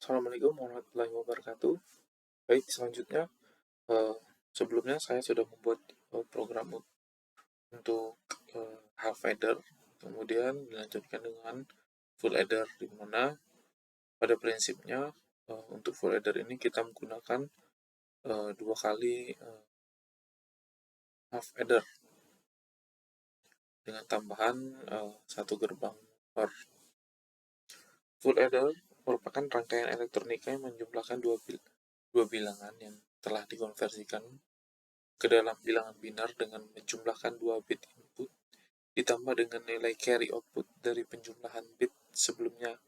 Assalamualaikum warahmatullahi wabarakatuh. Baik, selanjutnya, eh, sebelumnya saya sudah membuat program untuk half header, kemudian dilanjutkan dengan full header, di mana pada prinsipnya untuk full header ini kita menggunakan dua kali half header dengan tambahan satu gerbang per. Full header merupakan rangkaian elektronika yang menjumlahkan dua bilangan yang telah dikonversikan ke dalam bilangan binar dengan menjumlahkan 2 bit input ditambah dengan nilai carry output dari penjumlahan bit sebelumnya.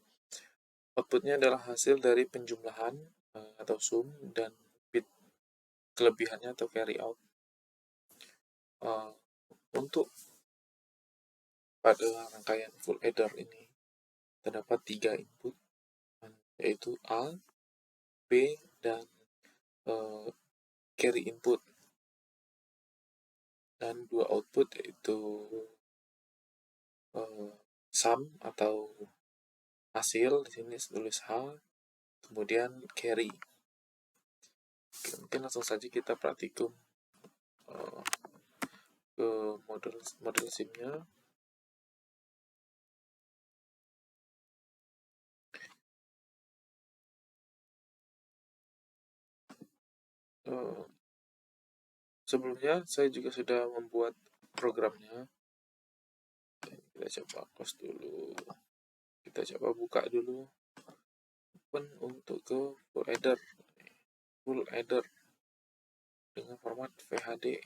Outputnya adalah hasil dari penjumlahan atau sum dan bit kelebihannya atau carry out. Untuk pada rangkaian full adder ini terdapat 3 input, yaitu A, B, dan carry input, dan 2 output yaitu sum atau hasil, di sini tulis H, kemudian carry. Oke, mungkin langsung saja kita praktikum ke model SIM-nya. Sebelumnya saya juga sudah membuat programnya. Kita coba close dulu. Kita coba buka dulu. Open untuk ke full header dengan format VHD.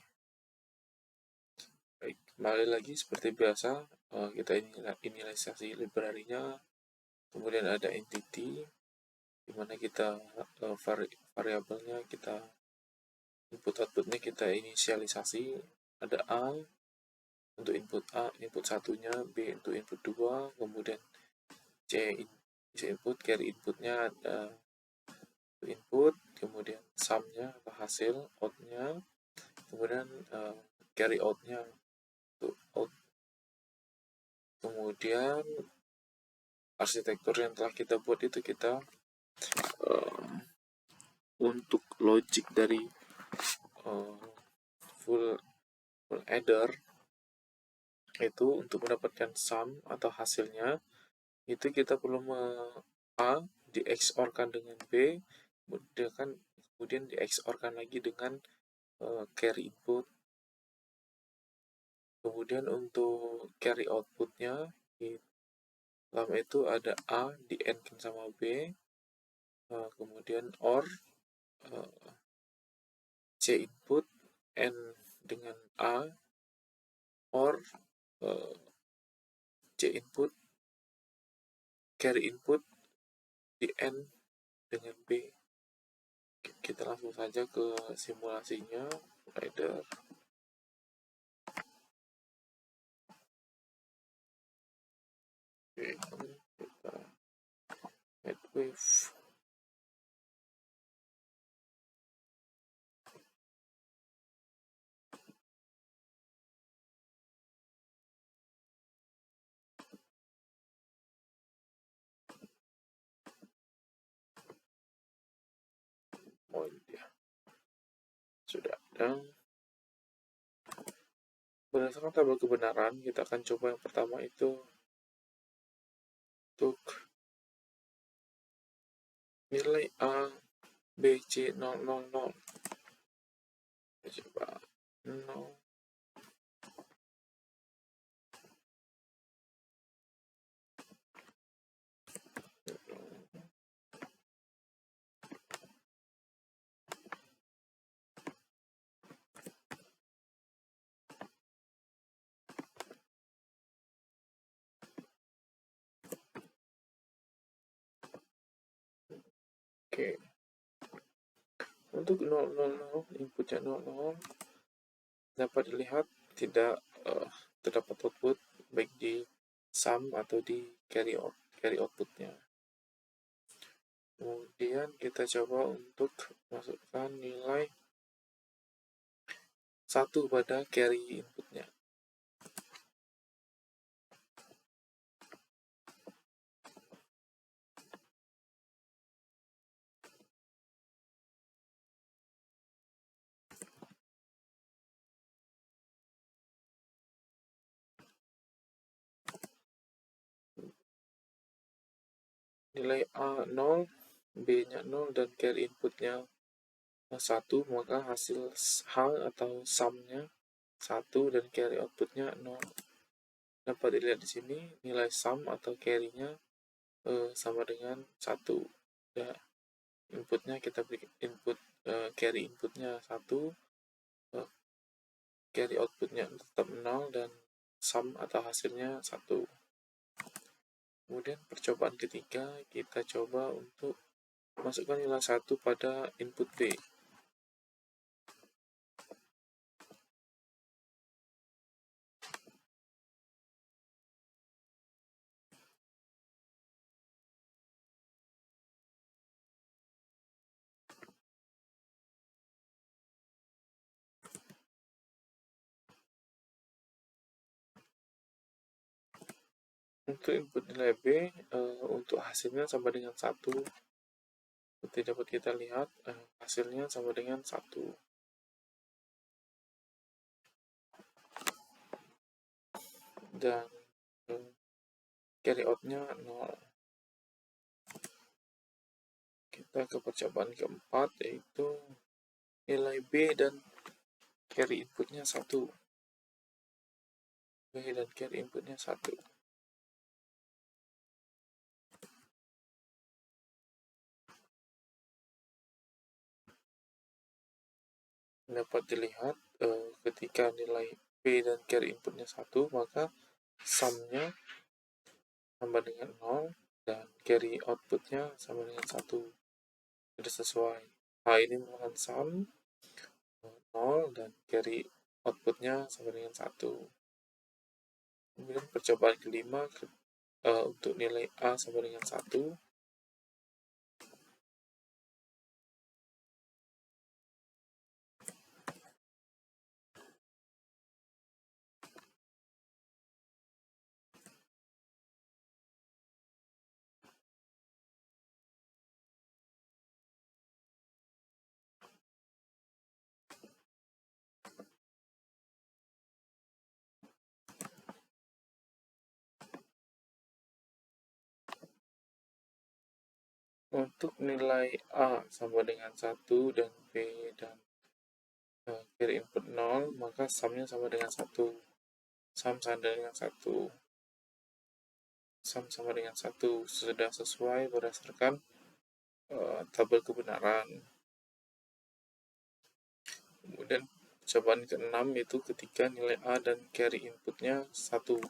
Baik, kembali lagi seperti biasa, kita inisialisasi library-nya, kemudian ada entity, di mana kita variabelnya kita input outputnya kita inisialisasi. Ada A untuk input A, input satunya, B untuk input 2, kemudian C input, carry inputnya ada input, kemudian sum-nya atau hasil, out-nya, kemudian carry out-nya untuk out. Kemudian arsitektur yang telah kita buat itu kita untuk logic dari full adder itu untuk mendapatkan sum atau hasilnya itu kita perlu A di XOR-kan dengan B, kemudian di XOR-kan lagi dengan carry input. Kemudian untuk carry outputnya dalam itu ada A di AND sama B, kemudian OR C input AND dengan A, OR C input carry input di AND dengan B. Kita langsung saja ke simulasinya, header. Oke, kita add wave. Oh iya, sudah ada. Berdasarkan tabel kebenaran, kita akan coba yang pertama itu untuk nilai A, B, C 000. Kita coba 0. Oke. Untuk 000, inputnya 00, dapat dilihat tidak terdapat output baik di sum atau di carry outputnya. Kemudian kita coba untuk masukkan nilai 1 pada carry inputnya. nilai A 0, B-nya 0, dan carry inputnya 1, maka hasil H atau sum-nya 1 dan carry outputnya 0. Dapat dilihat di sini nilai sum atau carry-nya sama dengan 1. Ya, inputnya kita beri input carry inputnya 1, carry outputnya tetap 0, dan sum atau hasilnya 1. Kemudian percobaan ketiga, kita coba untuk masukkan nilai 1 pada input B. Untuk input nilai B, untuk hasilnya sama dengan 1. Seperti dapat kita lihat, hasilnya sama dengan 1. Dan carry out-nya 0. Kita ke percobaan keempat, yaitu nilai B dan carry inputnya 1. B dan carry inputnya 1. Dapat dilihat ketika nilai B dan carry inputnya 1, maka sum-nya sama dengan 0 dan carry outputnya sama dengan 1. Sudah sesuai. Ini merupakan sum 0 dan carry outputnya sama dengan 1. Kemudian percobaan kelima, untuk nilai A sama dengan 1. Untuk nilai A sama dengan 1 dan B dan carry input 0, maka sum-nya sama dengan 1. Sum sama dengan 1. Sum sama dengan 1 sudah sesuai berdasarkan tabel kebenaran. Kemudian cobaan ke-6, yaitu ketika nilai A dan carry inputnya 1.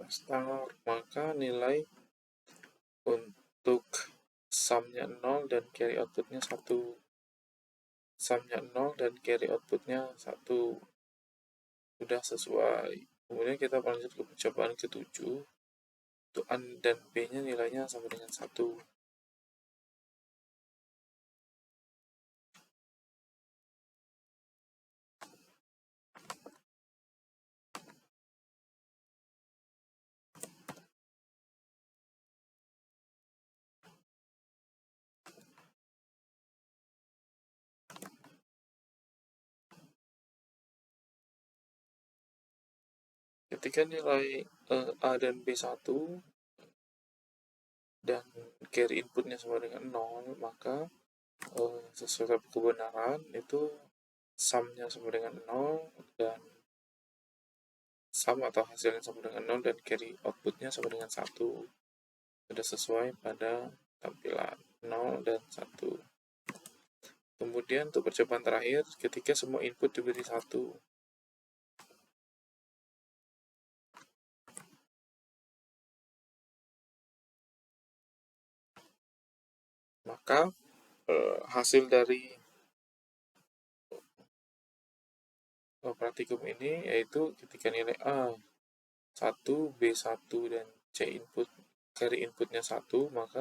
Start, maka nilai untuk sum-nya 0 dan carry outputnya 1. Sum-nya 0 dan carry outputnya 1. Sudah sesuai. Kemudian kita lanjut ke percobaan ke-7. Untuk A dan B-nya nilainya sama dengan 1. Ketika nilai A dan B 1 dan carry inputnya sama dengan 0, maka sesuai kebenaran itu sum-nya sama dengan 0 dan sum atau hasilnya sama dengan 0 dan carry outputnya sama dengan 1. Sudah sesuai pada tampilan 0 dan 1. Kemudian untuk percobaan terakhir, ketika semua input diberi 1, maka hasil dari praktikum ini yaitu ketika nilai A 1, B 1, dan C input carry inputnya 1, maka